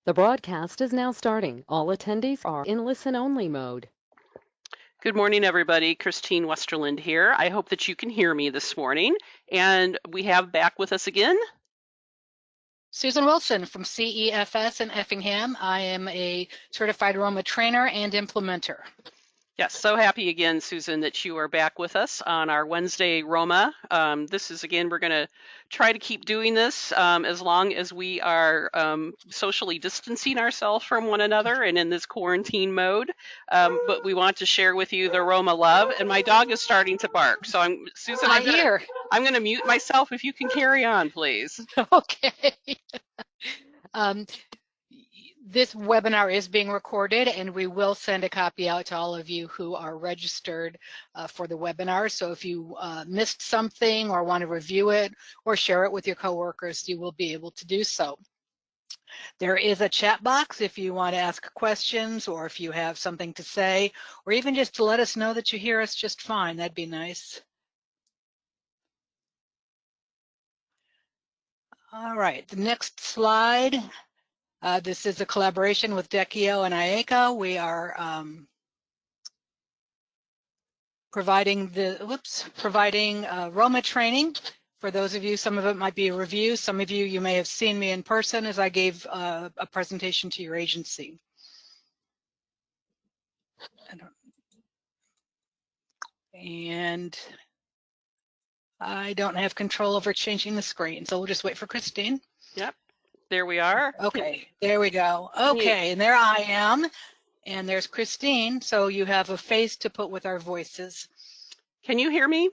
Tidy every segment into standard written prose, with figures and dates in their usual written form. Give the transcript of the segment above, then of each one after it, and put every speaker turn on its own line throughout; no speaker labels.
The broadcast is now starting. All attendees are in listen-only mode.
Good morning, everybody. Christine Westerland here. I hope that you can hear me this morning. And we have back with us again
Susan Wilson from CEFS in Effingham. I am a certified ROMA trainer and implementer.
Yes, so happy again, Susan, that you are back with us on our Wednesday Roma. This is, again, we're going to try to keep doing this as long as we are socially distancing ourselves from one another and in this quarantine mode. But we want to share with you the Roma love. And my dog is starting to bark. So, Susan, I'm going to mute myself if you can carry on, please.
Okay. This webinar is being recorded, and we will send a copy out to all of you who are registered for the webinar. So if you missed something or want to review it or share it with your coworkers, you will be able to do so. There is a chat box if you want to ask questions or if you have something to say, or even just to let us know that you hear us just fine. That'd be nice. All right, the next slide. This is a collaboration with Dekio and IACA. We are providing ROMA training. For those of you, some of it might be a review. Some of you may have seen me in person as I gave a presentation to your agency. And I don't have control over changing the screen, so we'll just wait for Christine.
Yep, there we are.
Okay, there we go. Okay, and there I am. And there's Christine, so you have a face to put with our voices.
Can you hear me?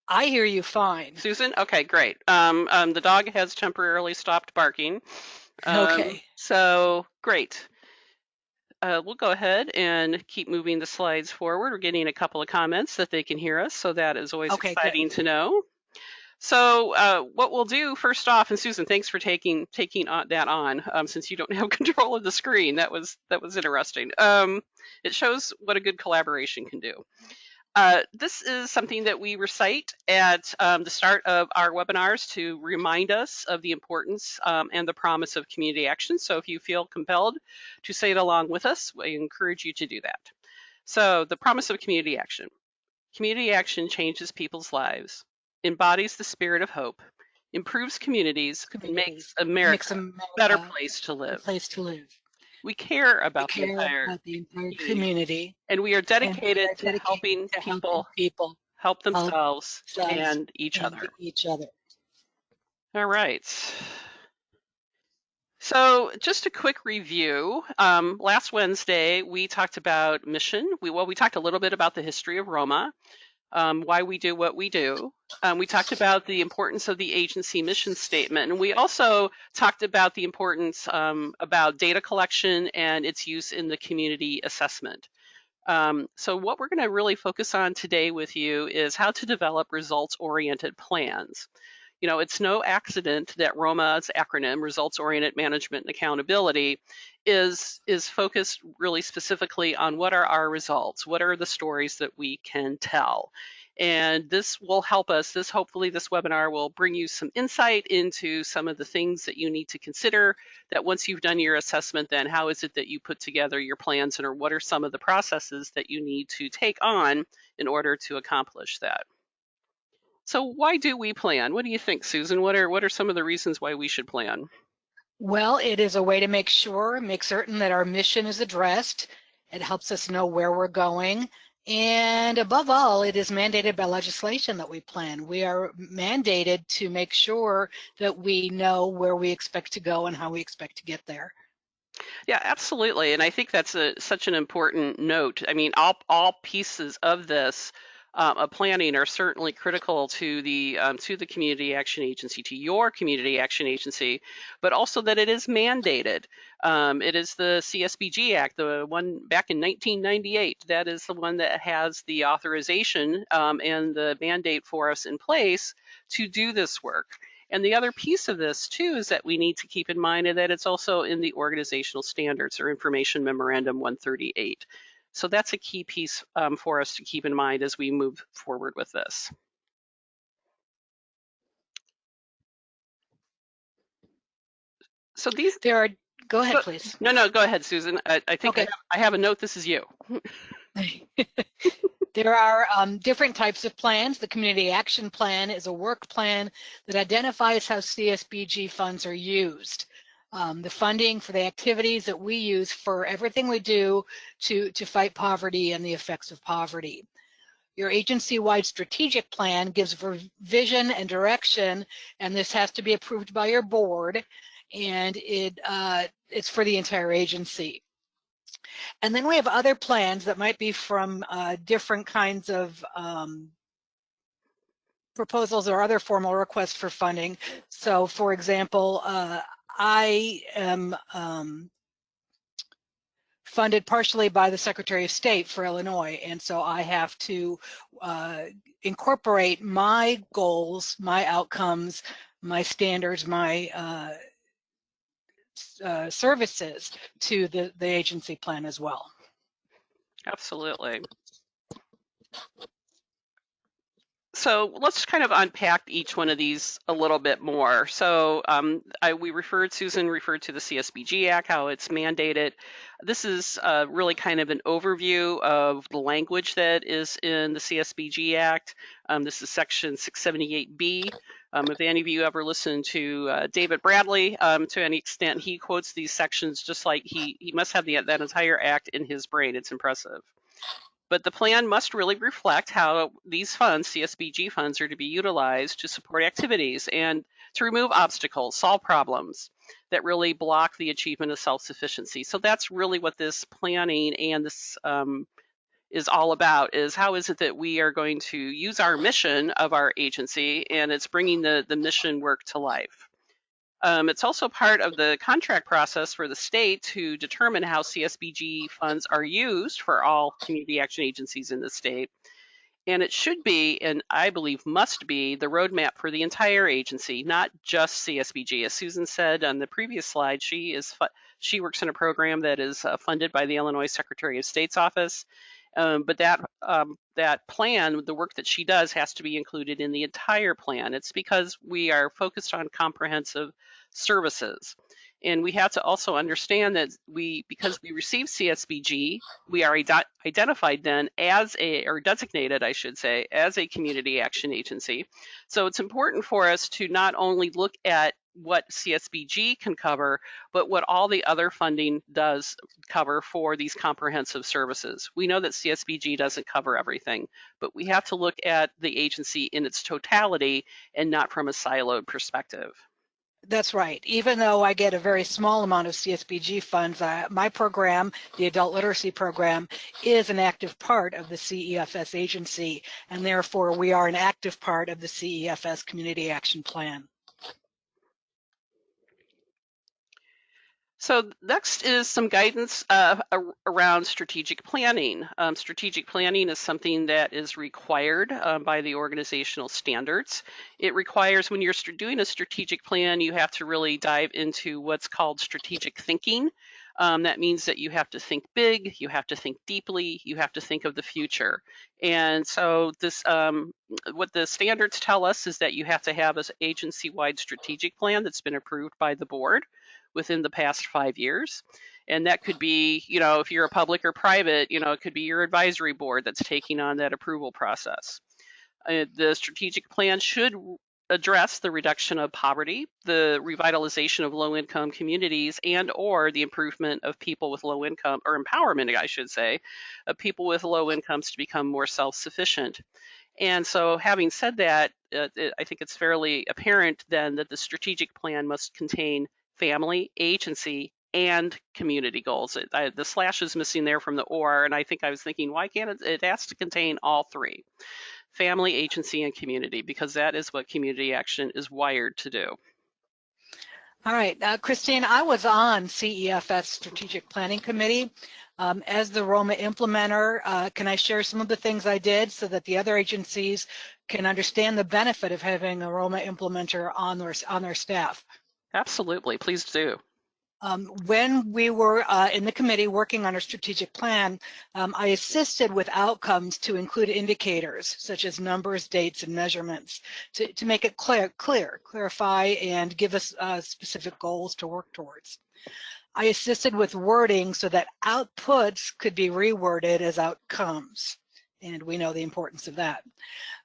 I hear you fine.
Susan? Okay, great. The dog has temporarily stopped barking.
Okay.
So, great. We'll go ahead and keep moving the slides forward. We're getting a couple of comments that they can hear us, so that is always exciting to know. So what we'll do first off, and Susan, thanks for taking that on, since you don't have control of the screen. That was interesting. It shows what a good collaboration can do. This is something that we recite at the start of our webinars to remind us of the importance and the promise of community action. So if you feel compelled to say it along with us, we encourage you to do that. So the promise of community action. Community action changes people's lives, embodies the spirit of hope, improves communities, and makes America a better place to live. We care about the entire community, and we are dedicated to helping people help themselves and each other. All right. So just a quick review. Last Wednesday, we talked about mission. We talked a little bit about the history of ROMA, why we do what we do. We talked about the importance of the agency mission statement, and we also talked about the importance about data collection and its use in the community assessment. So what we're going to really focus on today with you is how to develop results-oriented plans. You know, it's no accident that ROMA's acronym, Results-Oriented Management and Accountability, is focused really specifically on what are our results, what are the stories that we can tell. And this will help us, hopefully this webinar will bring you some insight into some of the things that you need to consider, that once you've done your assessment, then how is it that you put together your plans, and or what are some of the processes that you need to take on in order to accomplish that. So why do we plan? What do you think, Susan? What are some of the reasons why we should plan?
Well, it is a way to make certain that our mission is addressed. It helps us know where we're going. And above all, it is mandated by legislation that we plan. We are mandated to make sure that we know where we expect to go and how we expect to get there.
Yeah, absolutely. And I think that's such an important note. I mean, all pieces of this of planning are certainly critical to the community action agency, to your community action agency, but also that it is mandated. It is the CSBG Act, the one back in 1998. That is the one that has the authorization and the mandate for us in place to do this work. And the other piece of this, too, is that we need to keep in mind that it's also in the organizational standards or Information Memorandum 138. So that's a key piece for us to keep in mind as we move forward with this. So these.
There are, go ahead, please.
No, go ahead, Susan. I think
Okay.
I have a note. This is you.
There are different types of plans. The Community Action Plan is a work plan that identifies how CSBG funds are used. The funding for the activities that we use for everything we do to fight poverty and the effects of poverty. Your agency-wide strategic plan gives vision and direction, and this has to be approved by your board, and it's for the entire agency. And then we have other plans that might be from different kinds of proposals or other formal requests for funding. So for example, I am funded partially by the Secretary of State for Illinois, and so I have to incorporate my goals, my outcomes, my standards, my services to the agency plan as well.
Absolutely. So let's kind of unpack each one of these a little bit more. So Susan referred to the CSBG Act, how it's mandated. This is really kind of an overview of the language that is in the CSBG Act. This is section 678B. If any of you ever listen to David Bradley, to any extent, he quotes these sections just like he must have that entire act in his brain. It's impressive. But the plan must really reflect how these funds, CSBG funds, are to be utilized to support activities and to remove obstacles, solve problems that really block the achievement of self-sufficiency. So that's really what this planning and this is all about, is how is it that we are going to use our mission of our agency, and it's bringing the mission work to life. It's also part of the contract process for the state to determine how CSBG funds are used for all community action agencies in the state. And it should be, and I believe must be, the roadmap for the entire agency, not just CSBG. As Susan said on the previous slide, she works in a program that is funded by the Illinois Secretary of State's office. But that plan, the work that she does, has to be included in the entire plan. It's because we are focused on comprehensive services. And we have to also understand that because we receive CSBG, we are identified then or designated, I should say, as a community action agency. So it's important for us to not only look at what CSBG can cover, but what all the other funding does cover for these comprehensive services. We know that CSBG doesn't cover everything, but we have to look at the agency in its totality and not from a siloed perspective.
That's right. Even though I get a very small amount of CSBG funds, my program, the Adult Literacy Program, is an active part of the CEFS agency, and therefore we are an active part of the CEFS Community Action Plan.
So next is some guidance around strategic planning. Strategic planning is something that is required by the organizational standards. It requires, when you're doing a strategic plan, you have to really dive into what's called strategic thinking. That means that you have to think big, you have to think deeply, you have to think of the future. And so this, what the standards tell us is that you have to have an agency-wide strategic plan that's been approved by the board within the past 5 years. And that could be, if you're a public or private, it could be your advisory board that's taking on that approval process. The strategic plan should address the reduction of poverty, the revitalization of low-income communities, and/or the improvement of people with low income, or empowerment, I should say, of people with low incomes to become more self-sufficient. And so having said that, I think it's fairly apparent then that the strategic plan must contain family, agency, and community goals. The slash is missing there from the or, and I think I was thinking, why can't it has to contain all three: family, agency, and community, because that is what community action is wired to do.
All right, Christine, I was on CEFS Strategic Planning Committee. As the ROMA implementer, can I share some of the things I did so that the other agencies can understand the benefit of having a ROMA implementer on their staff?
Absolutely, please do.
When we were in the committee working on our strategic plan, I assisted with outcomes to include indicators such as numbers, dates, and measurements to make it clarify and give us specific goals to work towards. I assisted with wording so that outputs could be reworded as outcomes, and we know the importance of that.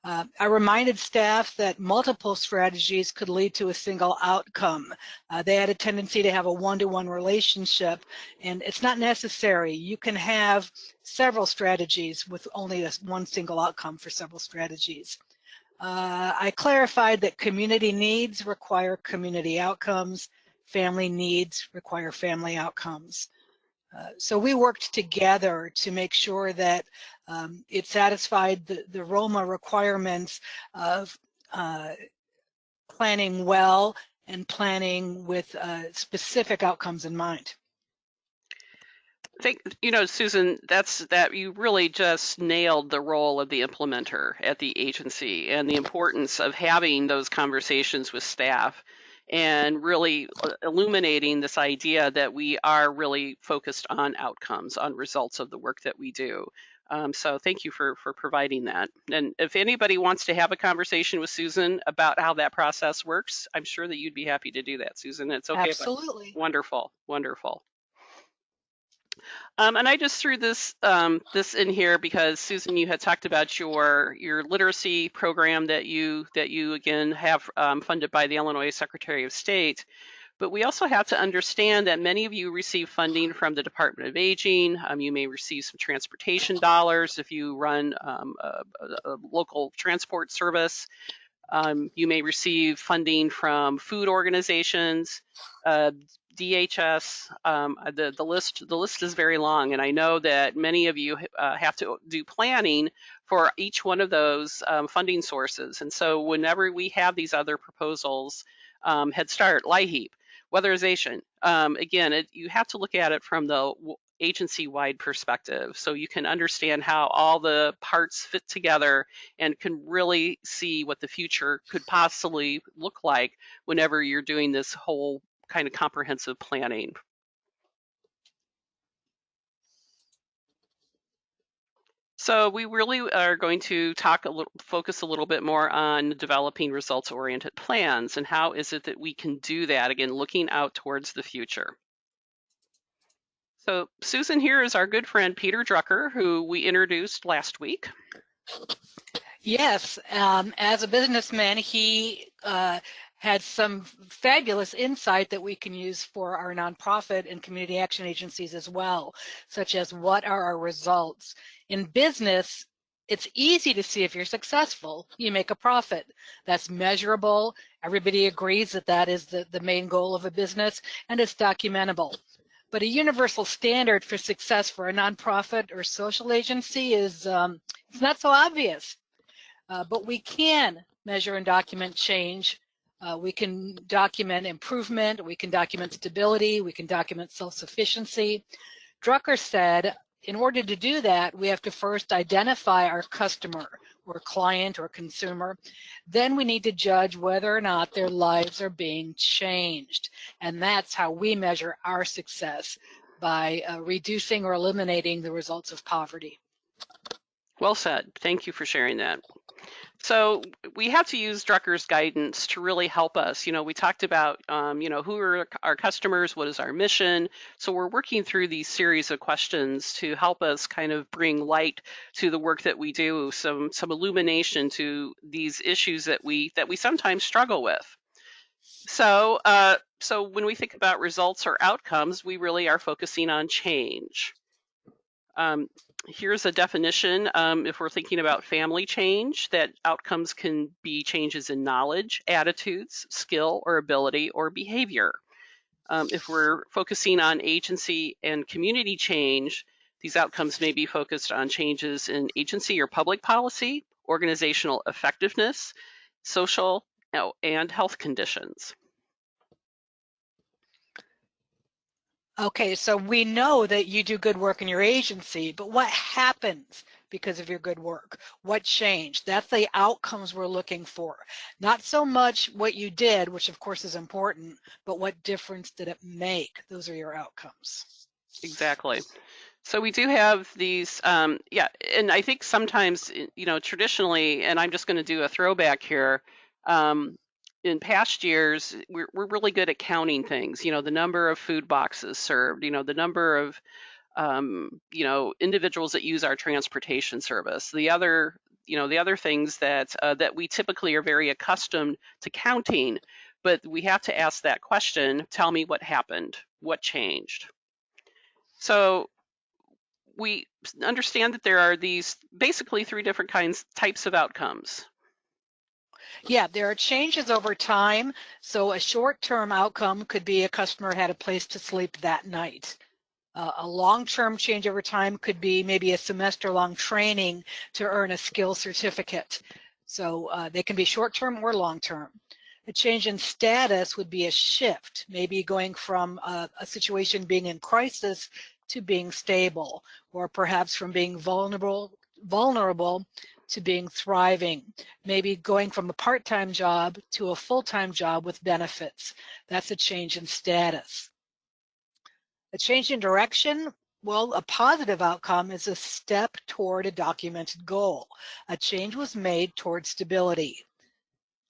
I reminded staff that multiple strategies could lead to a single outcome. They had a tendency to have a one-to-one relationship, and it's not necessary. You can have several strategies with only one single outcome for several strategies. I clarified that community needs require community outcomes, family needs require family outcomes. So we worked together to make sure that it satisfied the ROMA requirements of planning well and planning with specific outcomes in mind.
Susan, that you really just nailed the role of the implementer at the agency and the importance of having those conversations with staff and really illuminating this idea that we are really focused on outcomes, on results of the work that we do. So thank you for providing that. And if anybody wants to have a conversation with Susan about how that process works, I'm sure that you'd be happy to do that, Susan. It's okay.
Absolutely.
Wonderful, wonderful. And I just threw this in here because Susan, you had talked about your literacy program that you again have funded by the Illinois Secretary of State. But we also have to understand that many of you receive funding from the Department of Aging. You may receive some transportation dollars if you run a local transport service. You may receive funding from food organizations, DHS. The list is very long, and I know that many of you have to do planning for each one of those funding sources. And so whenever we have these other proposals, Head Start, LIHEAP, weatherization, again, you have to look at it from the agency-wide perspective so you can understand how all the parts fit together and can really see what the future could possibly look like whenever you're doing this whole kind of comprehensive planning. So we really are going to focus a little bit more on developing results-oriented plans and how is it that we can do that, again, looking out towards the future. So Susan here is our good friend Peter Drucker, who we introduced last week.
Yes, as a businessman, he had some fabulous insight that we can use for our nonprofit and community action agencies as well, such as what are our results. In business, it's easy to see if you're successful. You make a profit. That's measurable. Everybody agrees that that is the main goal of a business, and it's documentable. But a universal standard for success for a nonprofit or social agency is it's not so obvious. But we can measure and document change. We can document improvement. We can document stability. We can document self-sufficiency. Drucker said, in order to do that, we have to first identify our customer or client or consumer. Then we need to judge whether or not their lives are being changed. And that's how we measure our success, by reducing or eliminating the results of poverty.
Well said. Thank you for sharing that. So we have to use Drucker's guidance to really help us. We talked about, who are our customers, what is our mission. So we're working through these series of questions to help us kind of bring light to the work that we do, some illumination to these issues that we sometimes struggle with. So when we think about results or outcomes, we really are focusing on change. Here's a definition. If we're thinking about family change, that outcomes can be changes in knowledge, attitudes, skill or ability, or behavior. If we're focusing on agency and community change, these outcomes may be focused on changes in agency or public policy, organizational effectiveness, social and health conditions.
Okay, so we know that you do good work in your agency, but what happens because of your good work? What changed? That's the outcomes we're looking for. Not so much what you did, which of course is important, but what difference did it make? Those are your outcomes.
Exactly. So we do have these, yeah, and I think sometimes, traditionally, and I'm just going to do a throwback here. In past years, we're really good at counting things. The number of food boxes served. The number of individuals that use our transportation service. The other things that we typically are very accustomed to counting, but we have to ask that question: tell me what happened, what changed. So we understand that there are these basically three different types of outcomes.
Yeah, there are changes over time. So a short-term outcome could be a customer had a place to sleep that night. A long-term change over time could be maybe a semester-long training to earn a skill certificate. So they can be short-term or long-term. A change in status would be a shift, maybe going from a situation being in crisis to being stable, or perhaps from being vulnerable to being thriving, maybe going from a part-time job to a full-time job with benefits. That's a change in status. A change in direction, well, a positive outcome is a step toward a documented goal. A change was made toward stability.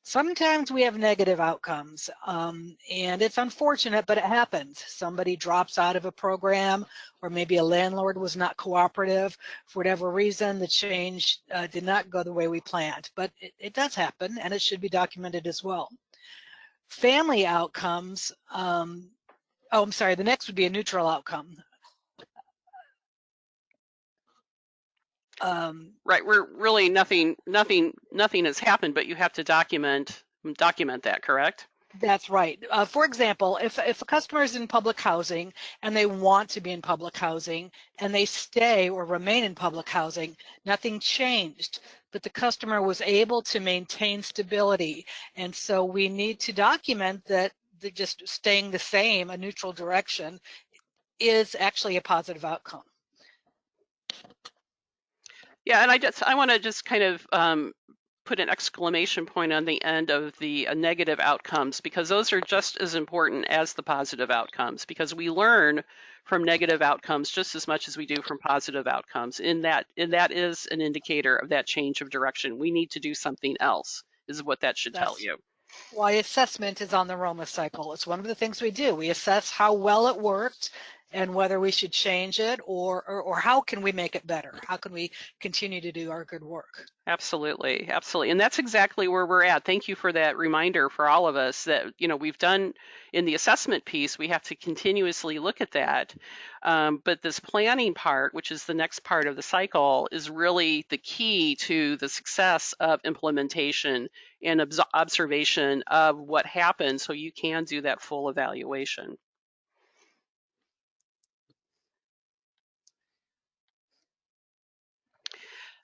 Sometimes we have negative outcomes, and it's unfortunate, but it happens. Somebody drops out of a program, or maybe a landlord was not cooperative. For whatever reason, the change did not go the way we planned, but it does happen, and it should be documented as well. Family outcomes, oh, I'm sorry, the next would be a neutral outcome.
Right, we're really nothing has happened, but you have to document that, correct?
That's right. For example, if a customer is in public housing and they want to be in public housing and they stay or remain in public housing, nothing changed, but the customer was able to maintain stability. And so we need to document that they're just staying the same, a neutral direction, is actually a positive outcome.
Yeah, and I want to just kind of put an exclamation point on the end of the negative outcomes, because those are just as important as the positive outcomes, because we learn from negative outcomes just as much as we do from positive outcomes. And that is an indicator of that change of direction. We need to do something else, is what that should tell you.
Why assessment is on the ROMA cycle. It's one of the things we do. We assess how well it worked and whether we should change it, or how can we make it better? How can we continue to do our good work?
Absolutely, absolutely. And that's exactly where we're at. Thank you for that reminder for all of us that, we've done in the assessment piece, we have to continuously look at that. But this planning part, which is the next part of the cycle, is really the key to the success of implementation and observation of what happened, so you can do that full evaluation.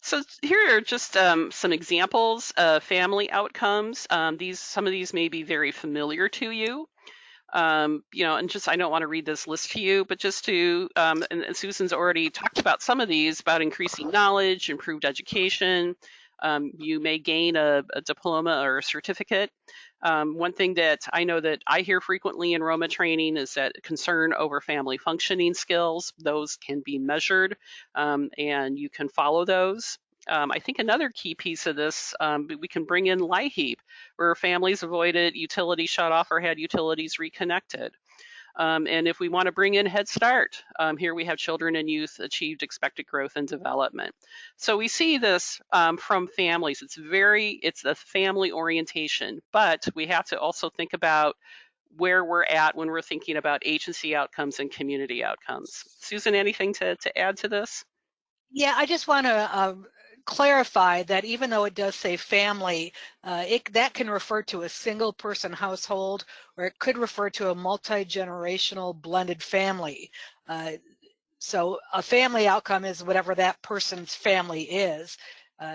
So here are just some examples of family outcomes. Some of these may be very familiar to you. And just, I don't want to read this list to you, but just to, and Susan's already talked about some of these, about increasing knowledge, improved education. You may gain a diploma or a certificate. One thing that I know that I hear frequently in ROMA training is that concern over family functioning skills. Those can be measured, and you can follow those. I think another key piece of this, we can bring in LIHEAP, where families avoided utility shut-off or had utilities reconnected. And if we want to bring in Head Start, here we have children and youth achieved expected growth and development. So we see this from families. It's the family orientation, but we have to also think about where we're at when we're thinking about agency outcomes and community outcomes. Susan, anything to add to this?
Yeah, I just want to clarify that even though it does say family, that can refer to a single person household, or it could refer to a multi-generational blended family. So a family outcome is whatever that person's family is,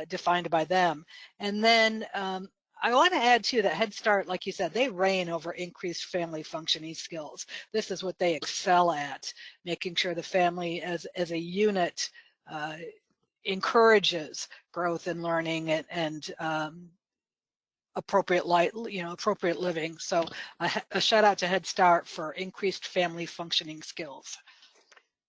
defined by them. And then I want to add too that Head Start, like you said, they reign over increased family functioning skills. This is what they excel at, making sure the family as a unit encourages growth and learning and appropriate appropriate living. So a shout out to Head Start for increased family functioning skills.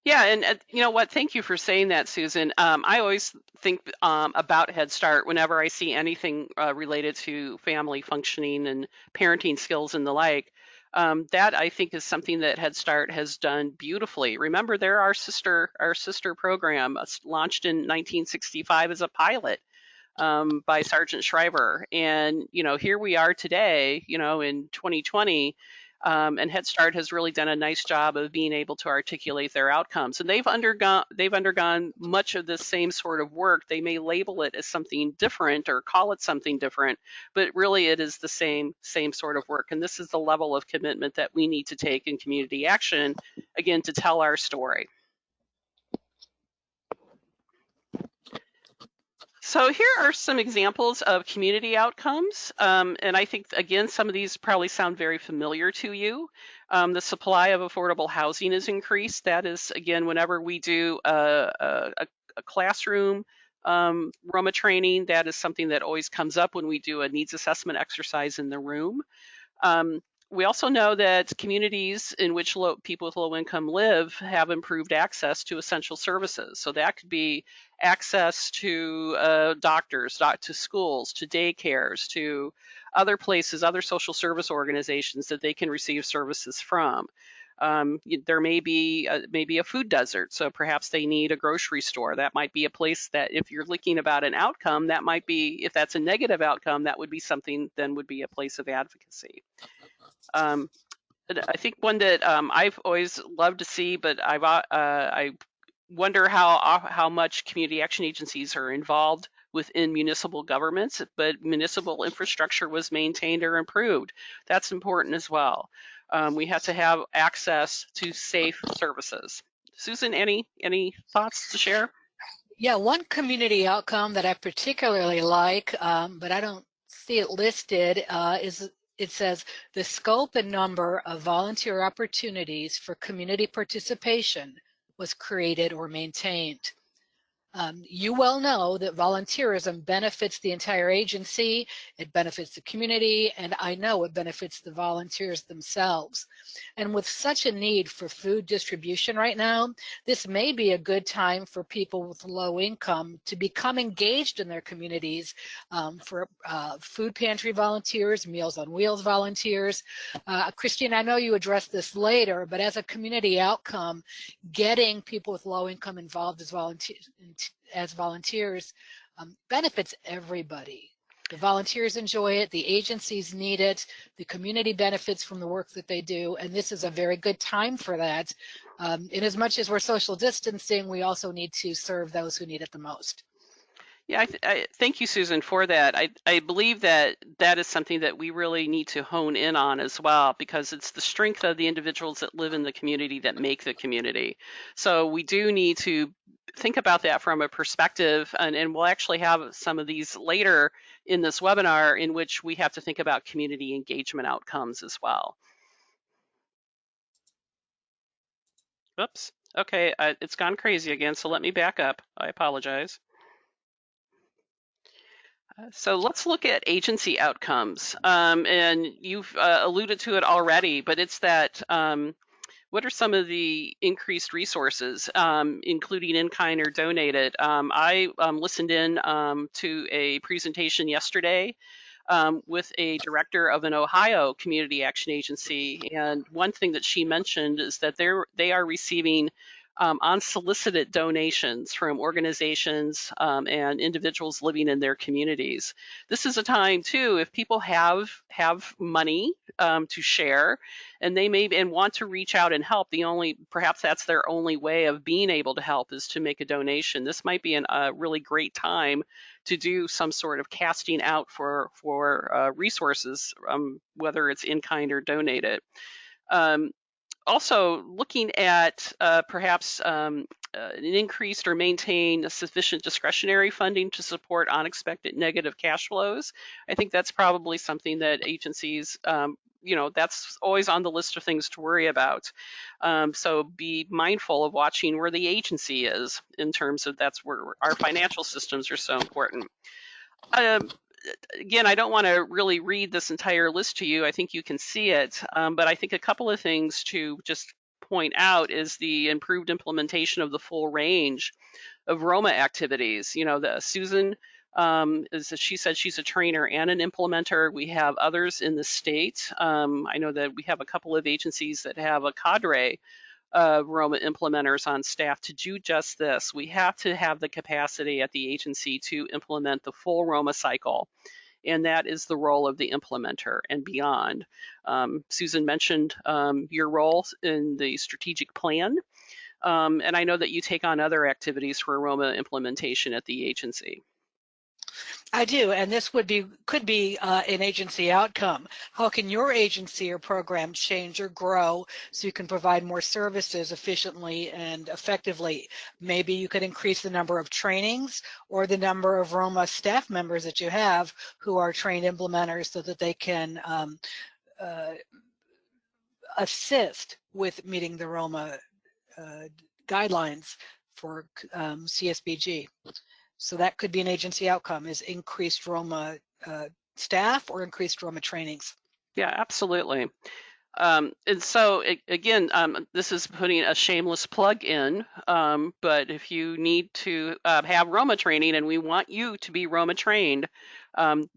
Yeah, and you know what? Thank you for saying that, Susan. I always think about Head Start whenever I see anything related to family functioning and parenting skills and the like. That I think is something that Head Start has done beautifully. Remember, they're our sister program, launched in 1965 as a pilot by Sergeant Schreiber, and here we are today, in 2020. And Head Start has really done a nice job of being able to articulate their outcomes. And they've undergone much of this same sort of work. They may label it as something different or call it something different, but really it is the same sort of work. And this is the level of commitment that we need to take in community action, again, to tell our story. So here are some examples of community outcomes, and I think, again, some of these probably sound very familiar to you. The supply of affordable housing is increased. That is, again, whenever we do a classroom ROMA training, that is something that always comes up when we do a needs assessment exercise in the room. We also know that communities in which people with low income live have improved access to essential services. So that could be access to doctors, to schools, to daycares, to other places, other social service organizations that they can receive services from. There may be a food desert, so perhaps they need a grocery store. That might be a place that, if you're looking about an outcome, that might be, if that's a negative outcome, that would be something, then would be a place of advocacy. I think one that I've always loved to see, but I wonder how much community action agencies are involved within municipal governments, but municipal infrastructure was maintained or improved. That's important as well. We have to have access to safe services. Susan, any thoughts to share?
Yeah, one community outcome that I particularly like, but I don't see it listed, is it says the scope and number of volunteer opportunities for community participation was created or maintained. You well know that volunteerism benefits the entire agency, it benefits the community, and I know it benefits the volunteers themselves. And with such a need for food distribution right now, this may be a good time for people with low income to become engaged in their communities, for food pantry volunteers, Meals on Wheels volunteers. Christine, I know you addressed this later, but as a community outcome, getting people with low income involved as volunteers benefits everybody. The volunteers enjoy it, the agencies need it, the community benefits from the work that they do, and this is a very good time for that. In as much as we're social distancing, we also need to serve those who need it the most.
Yeah, I thank you, Susan, for that. I believe that is something that we really need to hone in on as well, because it's the strength of the individuals that live in the community that make the community. So we do need to think about that from a perspective, and we'll actually have some of these later in this webinar in which we have to think about community engagement outcomes as well. Oops. Okay, it's gone crazy again, so let me back up. I apologize. So let's look at agency outcomes. And you've alluded to it already, but it's that what are some of the increased resources, including in-kind or donated? I listened in to a presentation yesterday with a director of an Ohio community action agency. And one thing that she mentioned is that they are receiving unsolicited donations from organizations and individuals living in their communities. This is a time too, if people have money to share, and they may and want to reach out and help, perhaps that's their only way of being able to help is to make a donation. This might be a really great time to do some sort of casting out for resources, whether it's in kind or donated. Also, looking at perhaps an increased or maintain sufficient discretionary funding to support unexpected negative cash flows. I think that's probably something that agencies that's always on the list of things to worry about. So be mindful of watching where the agency is in terms of that's where our financial systems are so important. Again, I don't want to really read this entire list to you. I think you can see it. But I think a couple of things to just point out is the improved implementation of the full range of ROMA activities. Susan, she said she's a trainer and an implementer. We have others in the state. I know that we have a couple of agencies that have a cadre of ROMA implementers on staff to do just this. We have to have the capacity at the agency to implement the full ROMA cycle, and that is the role of the implementer and beyond. Susan mentioned your role in the strategic plan, and I know that you take on other activities for ROMA implementation at the agency.
I do, and this could be an agency outcome. How can your agency or program change or grow so you can provide more services efficiently and effectively? Maybe you could increase the number of trainings or the number of ROMA staff members that you have who are trained implementers so that they can assist with meeting the ROMA guidelines for CSBG. So that could be an agency outcome, is increased ROMA staff or increased ROMA trainings.
Yeah, absolutely. And so again, this is putting a shameless plug in, but if you need to have ROMA training, and we want you to be ROMA trained,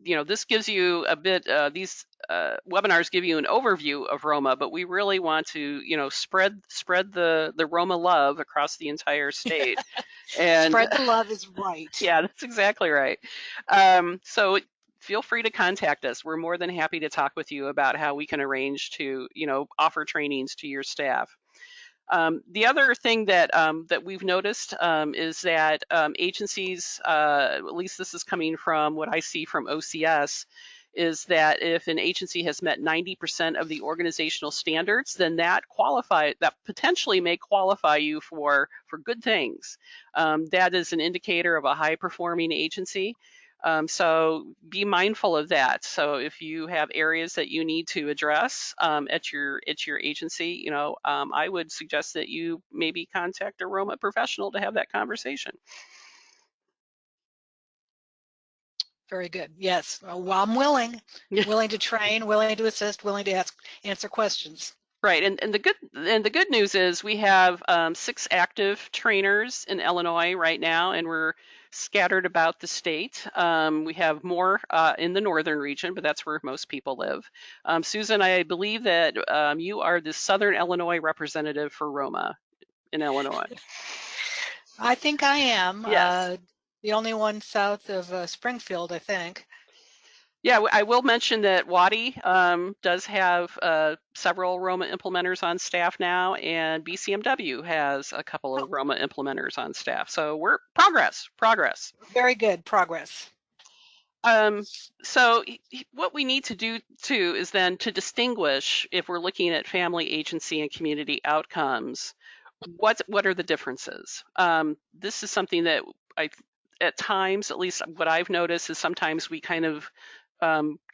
this gives you a bit, these webinars give you an overview of ROMA, but we really want to, spread the ROMA love across the entire state. And
spread the love is right.
Yeah, that's exactly right. So feel free to contact us. We're more than happy to talk with you about how we can arrange to, offer trainings to your staff. The other thing that we've noticed is that agencies, at least this is coming from what I see from OCS, is that if an agency has met 90% of the organizational standards, then that potentially may qualify you for good things. That is an indicator of a high-performing agency. So be mindful of that. So if you have areas that you need to address at your agency, I would suggest that you maybe contact a ROMA professional to have that conversation.
Very good. Yes. Well, I'm willing to train, willing to assist, willing to answer questions.
Right, and the good news is we have 6 active trainers in Illinois right now, and we're scattered about the state. We have more in the northern region, but that's where most people live. Susan, I believe that you are the Southern Illinois representative for ROMA in Illinois.
I think I am.
Yes.
The only one south of Springfield, I think.
Yeah, I will mention that Waddy does have several ROMA implementers on staff now, and BCMW has a couple of ROMA implementers on staff. So we're progress.
Very good, progress.
So what we need to do too is then to distinguish, if we're looking at family, agency, and community outcomes, what are the differences? This is something that at times, at least what I've noticed, is sometimes we kind of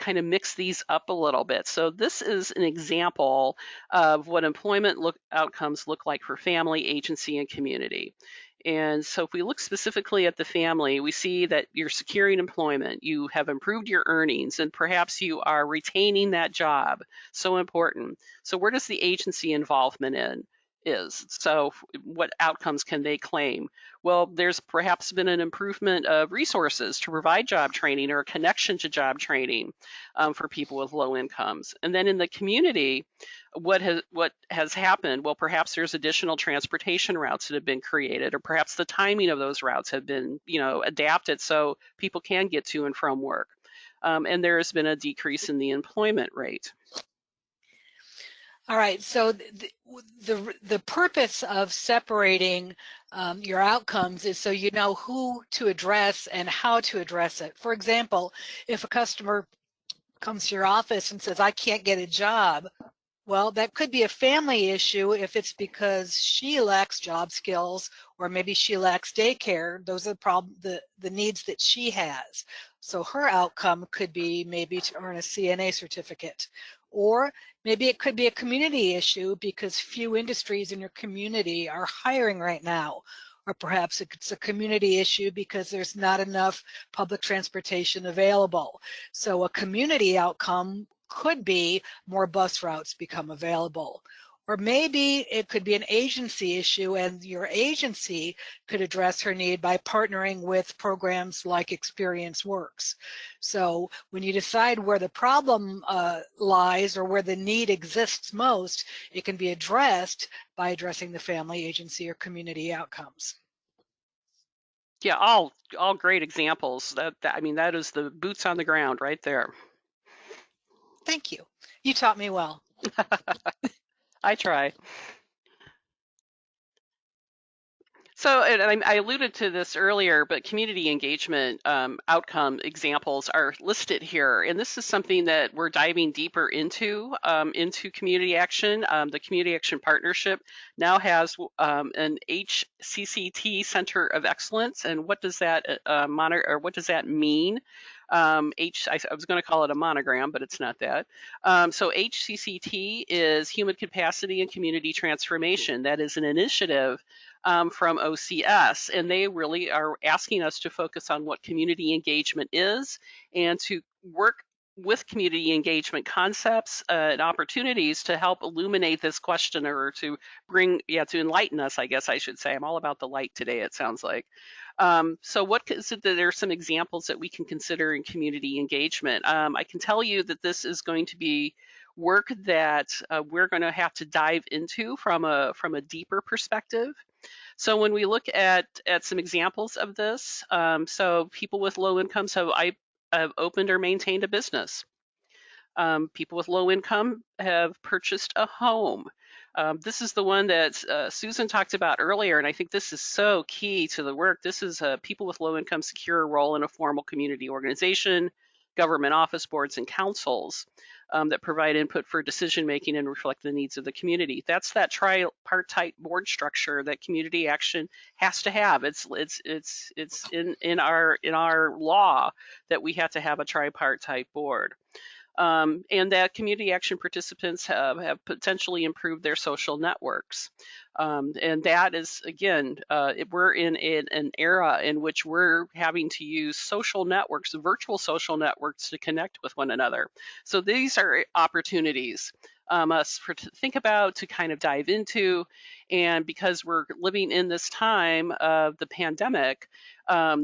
mix these up a little bit. So this is an example of what employment outcomes look like for family, agency, and community. And so if we look specifically at the family, we see that you're securing employment, you have improved your earnings, and perhaps you are retaining that job. So important. So where does the agency involvement in? So what outcomes can they claim? Well, there's perhaps been an improvement of resources to provide job training or a connection to job training for people with low incomes. And then in the community, what has happened? Well, perhaps there's additional transportation routes that have been created, or perhaps the timing of those routes have been, adapted so people can get to and from work. And there has been a decrease in the employment rate.
All right, so the purpose of separating your outcomes is so you know who to address and how to address it. For example, if a customer comes to your office and says, I can't get a job, well, that could be a family issue if it's because she lacks job skills, or maybe she lacks daycare. Those are the needs that she has. So her outcome could be maybe to earn a CNA certificate, Or maybe it could be a community issue because few industries in your community are hiring right now. Or perhaps it's a community issue because there's not enough public transportation available. So a community outcome could be more bus routes become available. Or maybe it could be an agency issue and your agency could address her need by partnering with programs like Experience Works. So when you decide where the problem lies or where the need exists most, it can be addressed by addressing the family, agency, or community outcomes.
Yeah, all great examples. I mean, that is the boots on the ground right there.
Thank you. You taught me well.
I try. So, and I alluded to this earlier, but community engagement outcome examples are listed here, and this is something that we're diving deeper into community action. The Community Action Partnership now has an HCCT Center of Excellence, and what does that what does that mean? I was going to call it a monogram, but it's not that. So HCCT is Human Capacity and Community Transformation. That is an initiative from OCS, and they really are asking us to focus on what community engagement is and to work with community engagement concepts and opportunities to help illuminate this question, or to to enlighten us, I guess I should say. I'm all about the light today, it sounds like. So what is it that there are some examples that we can consider in community engagement? I can tell you that this is going to be work that we're going to have to dive into from a deeper perspective. So when we look at some examples of this, so people with low incomes have opened or maintained a business. People with low income have purchased a home. This is the one that Susan talked about earlier, and I think this is so key to the work. This is people with low income secure a role in a formal community organization, government office boards, and councils that provide input for decision making and reflect the needs of the community. That's that tripartite board structure that community action has to have. It's in our law that we have to have a tripartite board. And that community action participants have potentially improved their social networks. And that is, again, we're in an era in which we're having to use social networks, virtual social networks, to connect with one another. So these are opportunities us to think about, to kind of dive into. And because we're living in this time of the pandemic,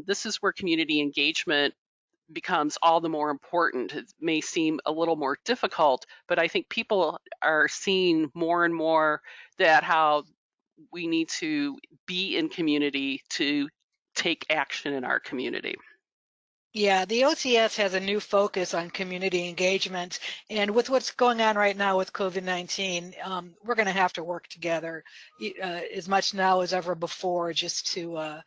this is where community engagement becomes all the more important. It may seem a little more difficult, but I think people are seeing more and more that how we need to be in community to take action in our community.
Yeah, the OCS has a new focus on community engagement, and with what's going on right now with COVID-19, we're going to have to work together as much now as ever before, just to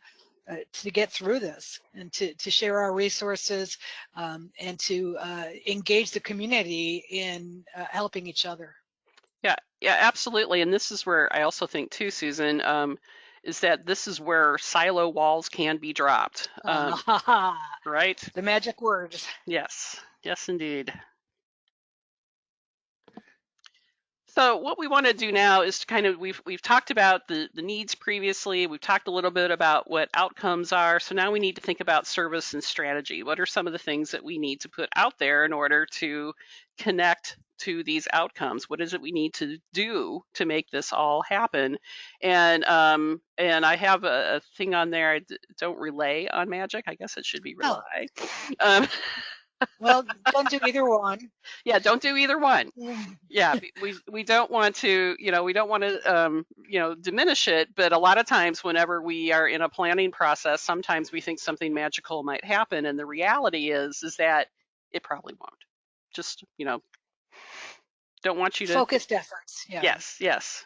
get through this and to share our resources and to engage the community in helping each other.
Yeah, absolutely. And this is where I also think too, Susan, is that this is where silo walls can be dropped. Right?
The magic words.
Yes, indeed. So what we want to do now is to kind of, we've talked about the needs previously. We've talked a little bit about what outcomes are. So now we need to think about service and strategy. What are some of the things that we need to put out there in order to connect to these outcomes? What is it we need to do to make this all happen? And I have a thing on there. I don't relay on magic. I guess it should be rely.
Oh. Well, don't do either one.
Yeah, don't do either one. Yeah, we don't want to, we don't want to, diminish it. But a lot of times whenever we are in a planning process, sometimes we think something magical might happen. And the reality is that it probably won't. Just, don't want you to.
Focused efforts. Yeah.
Yes.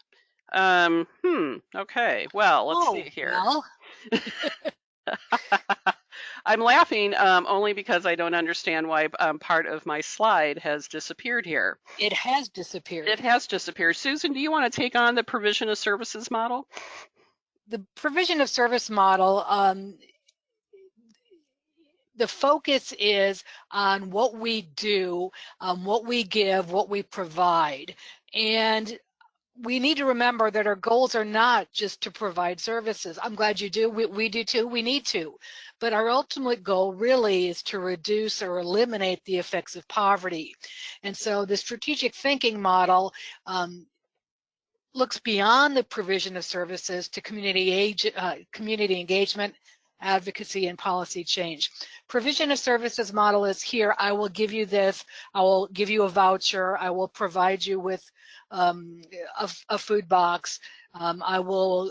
Okay. Well, let's see here.
Well.
I'm laughing only because I don't understand why part of my slide has disappeared here.
It has disappeared.
It has disappeared. Susan, do you want to take on the provision of services model?
The provision of service model, the focus is on what we do, what we give, what we provide. And we need to remember that our goals are not just to provide services. I'm glad you do. We do too. We need to. But our ultimate goal really is to reduce or eliminate the effects of poverty. And so the strategic thinking model looks beyond the provision of services to community engagement, advocacy, and policy change. Provision of services model is here. I will give you this. I will give you a voucher. I will provide you with a food box. I will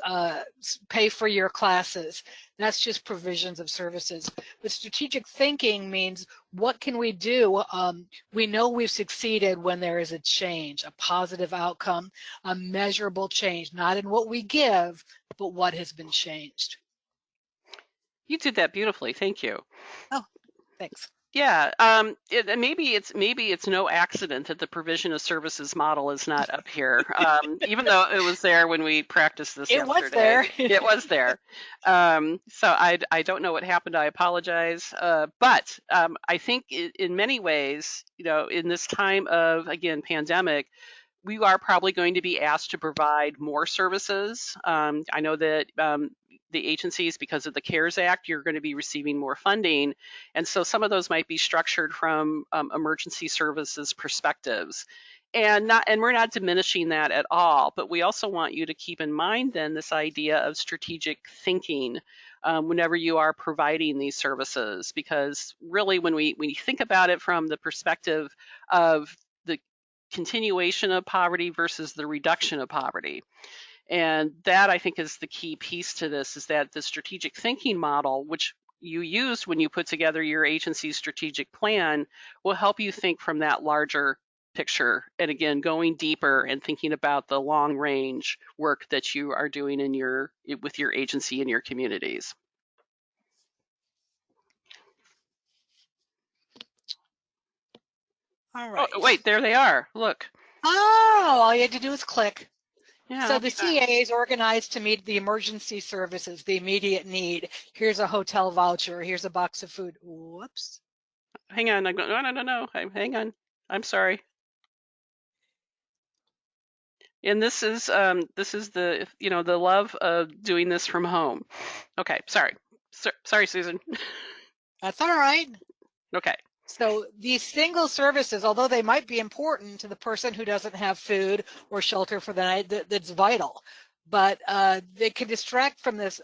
pay for your classes. That's just provisions of services. But strategic thinking means, what can we do? We know we've succeeded when there is a change, a positive outcome, a measurable change, not in what we give, but what has been changed.
You did that beautifully. Thank you.
Oh, thanks.
Yeah, maybe it's no accident that the provision of services model is not up here, even though it was there when we practiced this yesterday.
It was there.
It was there. So I don't know what happened. I apologize. But I think in many ways, in this time of, again, pandemic, we are probably going to be asked to provide more services. I know that the agencies, because of the CARES Act, you're going to be receiving more funding. And so some of those might be structured from emergency services perspectives. And we're not diminishing that at all, but we also want you to keep in mind then this idea of strategic thinking whenever you are providing these services, because really when we think about it from the perspective of the continuation of poverty versus the reduction of poverty. And that, I think, is the key piece to this, is that the strategic thinking model, which you used when you put together your agency's strategic plan, will help you think from that larger picture. And again, going deeper and thinking about the long range work that you are doing with your agency and your communities.
All right.
Oh, wait, there they are. Look.
Oh, all you had to do is click.
Yeah,
so the CA is organized to meet the emergency services, the immediate need. Here's a hotel voucher. Here's a box of food. Whoops.
Hang on. No. Hang on. I'm sorry. And this is the the love of doing this from home. Okay, sorry, Susan.
That's all right.
Okay.
So these single services, although they might be important to the person who doesn't have food or shelter for the night, that's vital, but they can distract from this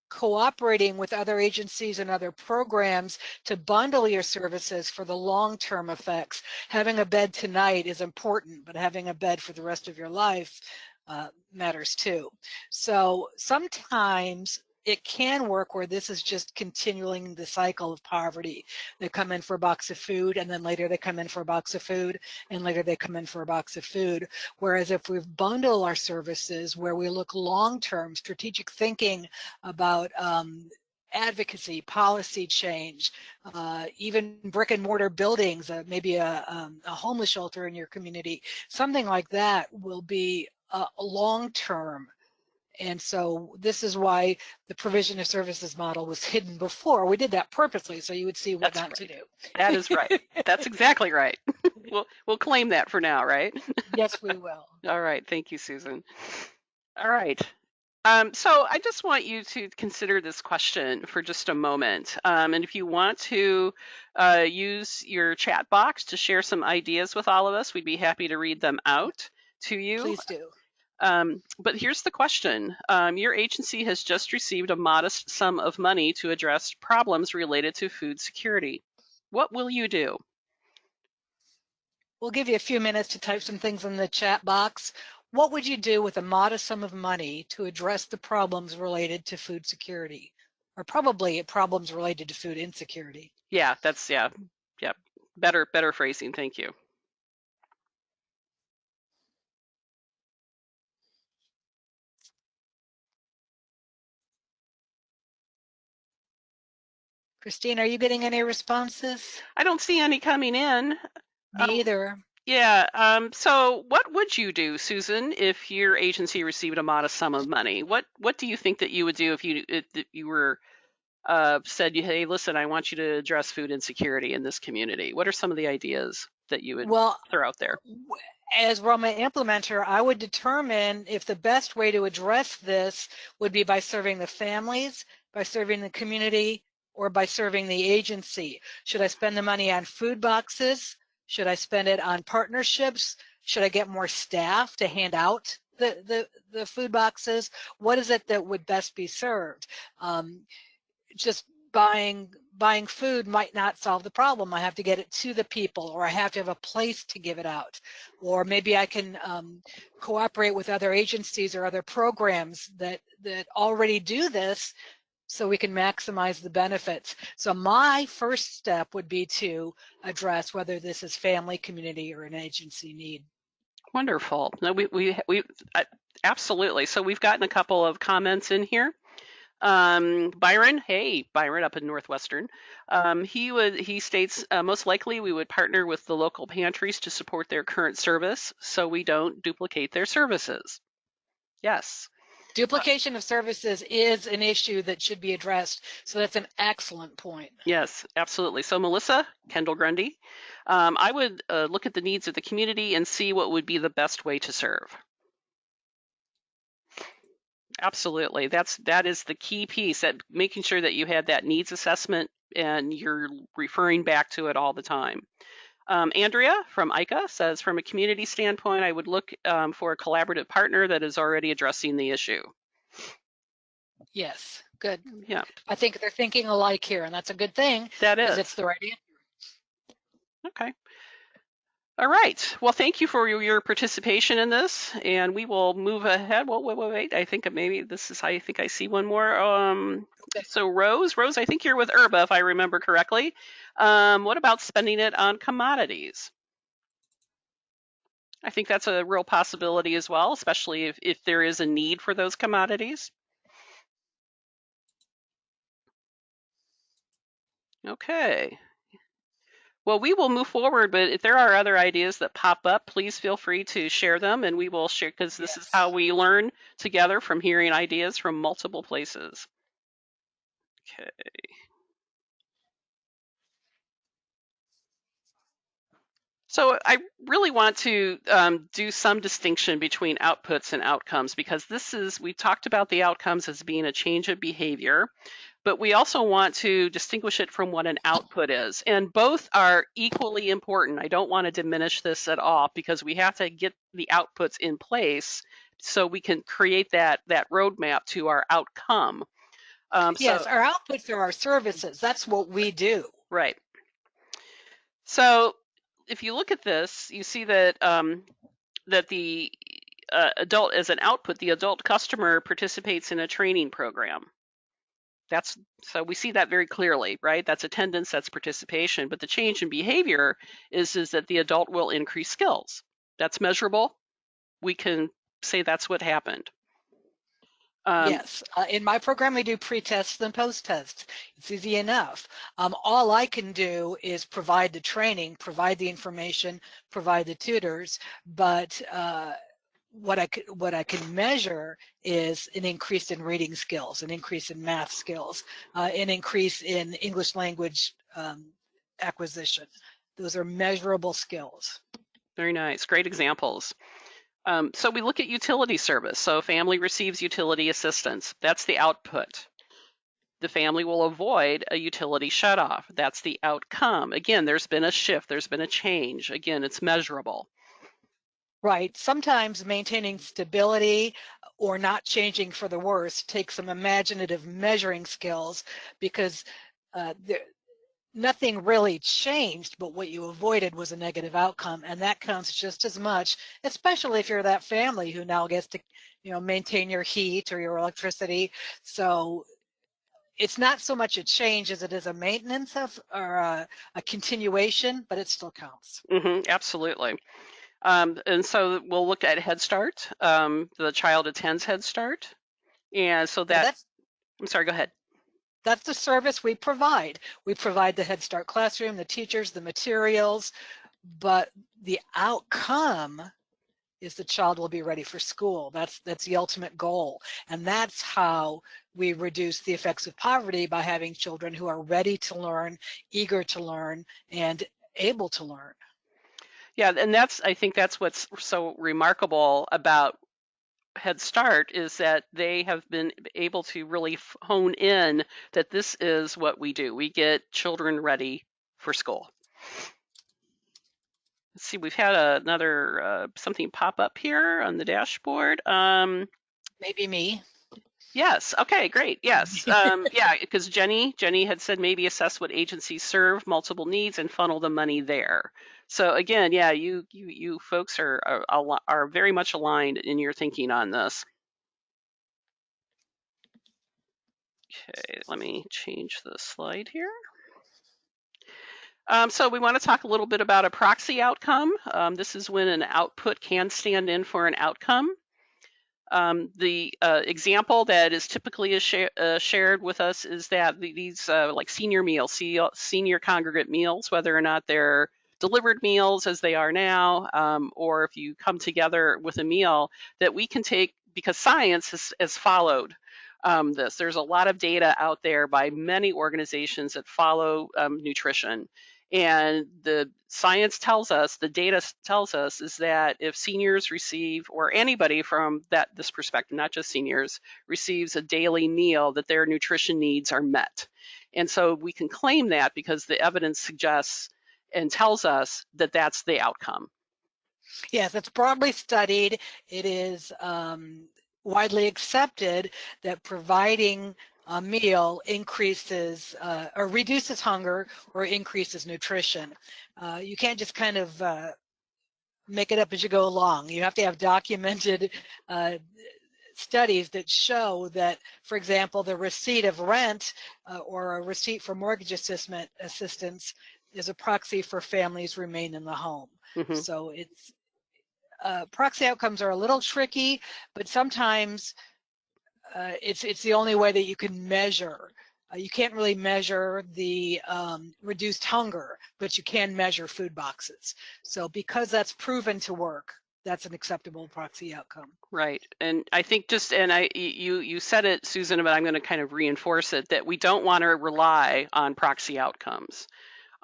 cooperating with other agencies and other programs to bundle your services for the long-term effects. Having a bed tonight is important, but having a bed for the rest of your life matters too. So sometimes it can work where this is just continuing the cycle of poverty. They come in for a box of food, and then later they come in for a box of food, and later they come in for a box of food. Whereas if we bundle our services, where we look long-term, strategic thinking about advocacy, policy change, even brick and mortar buildings, maybe a homeless shelter in your community, something like that will be long-term. And so this is why the provision of services model was hidden before. We did that purposely so you would see what not to do.
That is right. That's exactly right. We'll claim that for now, right?
Yes, we will.
All right. Thank you, Susan. All right. So I just want you to consider this question for just a moment. And if you want to use your chat box to share some ideas with all of us, we'd be happy to read them out to you.
Please do.
But here's the question. Your agency has just received a modest sum of money to address problems related to food security. What will you do?
We'll give you a few minutes to type some things in the chat box. What would you do with a modest sum of money to address the problems related to food security? Or probably problems related to food insecurity.
Yeah, that's, yeah. Better phrasing, thank you.
Christine, are you getting any responses?
I don't see any coming in.
Me either.
Yeah. So what would you do, Susan, if your agency received a modest sum of money? What do you think that you would do if you were said, hey, listen, I want you to address food insecurity in this community? What are some of the ideas that you would throw out there?
As ROMA implementer, I would determine if the best way to address this would be by serving the families, by serving the community, or by serving the agency. Should I spend the money on food boxes? Should I spend it on partnerships? Should I get more staff to hand out the food boxes? What is it that would best be served? Just buying food might not solve the problem. I have to get it to the people, or I have to have a place to give it out, or maybe I can cooperate with other agencies or other programs that already do this, so we can maximize the benefits. So my first step would be to address whether this is family, community, or an agency need.
Wonderful. No, we absolutely. So we've gotten a couple of comments in here. Byron, hey, Byron up in Northwestern. He states, most likely we would partner with the local pantries to support their current service so we don't duplicate their services. Yes.
Duplication of services is an issue that should be addressed. So that's an excellent point.
Yes, absolutely. So Melissa, Kendall Grundy, I would look at the needs of the community and see what would be the best way to serve. Absolutely. That is the key piece, that making sure that you had that needs assessment and you're referring back to it all the time. Andrea from ICA says, from a community standpoint, I would look for a collaborative partner that is already addressing the issue.
Yes, good.
Yeah.
I think they're thinking alike here, and that's a good thing.
That is.
Because it's the right answer.
Okay. All right. Well, thank you for your participation in this, and we will move ahead. Well, wait. I think maybe this is. I think I see one more.
Okay.
So Rose, I think you're with URBA, if I remember correctly. What about spending it on commodities? I think that's a real possibility as well, especially if there is a need for those commodities. Okay. Well, we will move forward, but if there are other ideas that pop up, please feel free to share them, and we will share, because this is how we learn together, from hearing ideas from multiple places. Okay. So I really want to do some distinction between outputs and outcomes, because we talked about the outcomes as being a change of behavior, but we also want to distinguish it from what an output is. And both are equally important. I don't want to diminish this at all, because we have to get the outputs in place so we can create that roadmap to our outcome.
Yes, our outputs are our services. That's what we do.
Right. So if you look at this, you see that that the adult, as an output, the adult customer participates in a training program. So we see that very clearly, right? That's attendance, that's participation. But the change in behavior is that the adult will increase skills. That's measurable. We can say that's what happened.
Yes, in my program we do pre-tests and post-tests. It's easy enough. All I can do is provide the training, provide the information, provide the tutors, but what I can measure is an increase in reading skills, an increase in math skills, an increase in English language acquisition. Those are measurable skills.
Very nice, great examples. So we look at utility service. So family receives utility assistance. That's the output. The family will avoid a utility shutoff. That's the outcome. Again, there's been a shift. There's been a change. Again, it's measurable.
Right. Sometimes maintaining stability or not changing for the worse takes some imaginative measuring skills, because nothing really changed, but what you avoided was a negative outcome, and that counts just as much, especially if you're that family who now gets to, maintain your heat or your electricity. So it's not so much a change as it is a maintenance of, or a continuation, but it still counts.
Absolutely. And so we'll look at Head Start. The child attends Head Start, and so I'm sorry, go ahead.
That's the service we provide. We provide the Head Start classroom, the teachers, the materials, but the outcome is the child will be ready for school. That's the ultimate goal. And that's how we reduce the effects of poverty, by having children who are ready to learn, eager to learn, and able to learn.
Yeah, and I think that's what's so remarkable about Head Start, is that they have been able to really hone in that this is what we do. We get children ready for school. Let's see, we've had another something pop up here on the dashboard.
Maybe me.
Yes. Okay, great. Yes. Yeah, because Jenny had said maybe assess what agencies serve multiple needs and funnel the money there. So again, yeah, you folks are very much aligned in your thinking on this. Okay, let me change the slide here. So we want to talk a little bit about a proxy outcome. This is when an output can stand in for an outcome. The example that is typically shared with us is that these like senior meals, senior congregate meals, whether or not they're delivered meals as they are now, or if you come together with a meal, that we can take, because science has followed this. There's a lot of data out there by many organizations that follow nutrition. And the science tells us, the data tells us, is that if seniors receive, or anybody from this perspective, not just seniors, receives a daily meal, that their nutrition needs are met. And so we can claim that because the evidence suggests and tells us that that's the outcome.
Yes, it's broadly studied. It is widely accepted that providing a meal increases or reduces hunger or increases nutrition. You can't just kind of make it up as you go along. You have to have documented studies that show that, for example, the receipt of rent or a receipt for mortgage assistance is a proxy for families remain in the home.
Mm-hmm.
So it's proxy outcomes are a little tricky, but sometimes it's the only way that you can measure. You can't really measure the reduced hunger, but you can measure food boxes. So because that's proven to work, that's an acceptable proxy outcome.
Right. And I think you said it, Susan, but I'm going to kind of reinforce it, that we don't want to rely on proxy outcomes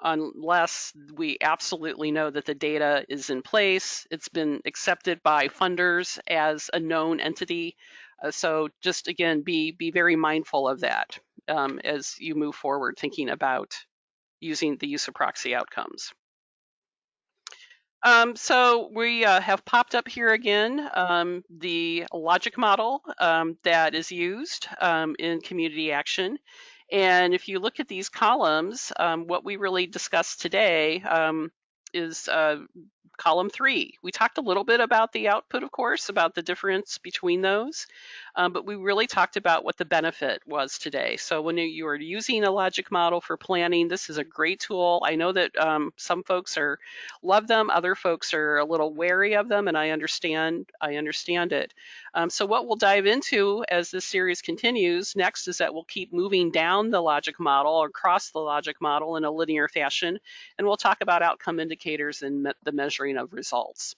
unless we absolutely know that the data is in place. It's been accepted by funders as a known entity. So just, again, be very mindful of that as you move forward thinking about using the use of proxy outcomes. So we have popped up here again the logic model that is used in community action. And if you look at these columns, what we really discussed today is column 3. We talked a little bit about the output, of course, about the difference between those, but we really talked about what the benefit was today. So when you are using a logic model for planning, this is a great tool. I know that some folks love them, other folks are a little wary of them, and I understand it. So what we'll dive into as this series continues next is that we'll keep moving down the logic model or across the logic model in a linear fashion, and we'll talk about outcome indicators and the measuring of results.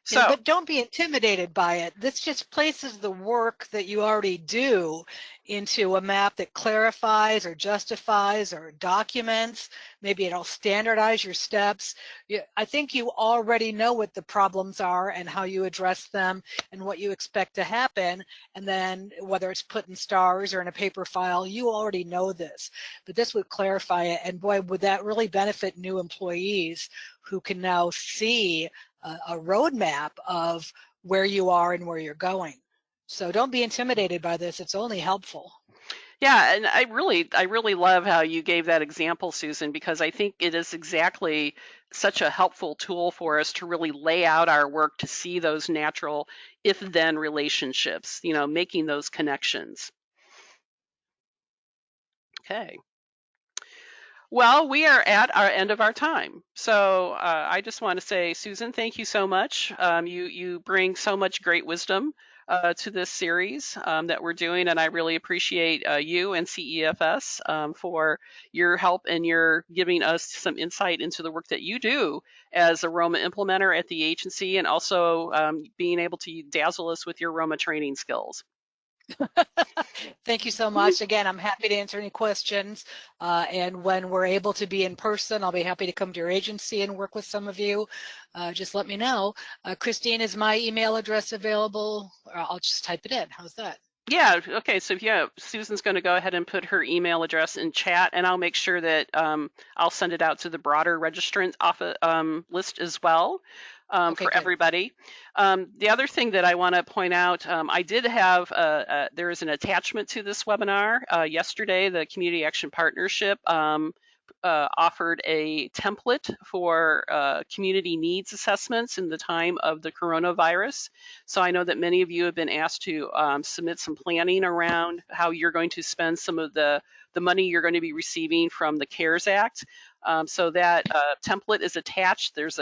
So,
yeah, but don't be intimidated by it. This just places the work that you already do into a map that clarifies or justifies or documents. Maybe it'll standardize your steps. I think you already know what the problems are and how you address them and what you expect to happen. And then whether it's put in stars or in a paper file, you already know this. But this would clarify it. And boy, would that really benefit new employees who can now see a roadmap of where you are and where you're going. So don't be intimidated by this. It's only helpful.
Yeah, and I really love how you gave that example, Susan, because I think it is exactly such a helpful tool for us to really lay out our work to see those natural if-then relationships, making those connections. Okay. Well, we are at our end of our time. So I just want to say, Susan, thank you so much. You bring so much great wisdom to this series that we're doing, and I really appreciate you and CEFS for your help and your giving us some insight into the work that you do as a ROMA implementer at the agency, and also being able to dazzle us with your ROMA training skills.
Thank you so much. Again, I'm happy to answer any questions. And when we're able to be in person, I'll be happy to come to your agency and work with some of you. Just let me know. Christine, is my email address available? I'll just type it in. How's that?
Yeah, okay, so yeah, Susan's going to go ahead and put her email address in chat, and I'll make sure that I'll send it out to the broader registrant list as well
Okay,
for
good.
everybody. The other thing that I want to point out, I did have, there is an attachment to this webinar. Yesterday, the Community Action Partnership offered a template for community needs assessments in the time of the coronavirus. So I know that many of you have been asked to submit some planning around how you're going to spend some of the money you're going to be receiving from the CARES Act. So that template is attached. There's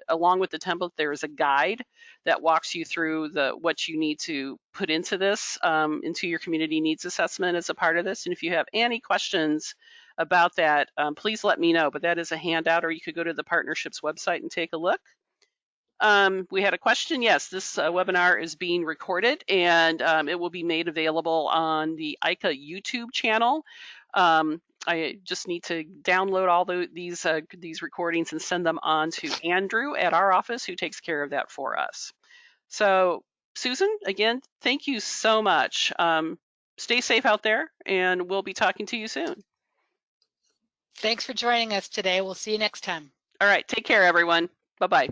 along with the template, there is a guide that walks you through what you need to put into this, into your community needs assessment as a part of this. And if you have any questions about that, please let me know. But that is a handout, or you could go to the partnership's website and take a look. We had a question. Yes, this webinar is being recorded, and it will be made available on the ICA YouTube channel. I just need to download all these recordings and send them on to Andrew at our office, who takes care of that for us. So, Susan, again, thank you so much. Stay safe out there, and we'll be talking to you soon.
Thanks for joining us today. We'll see you next time.
All right, take care, everyone. Bye-bye.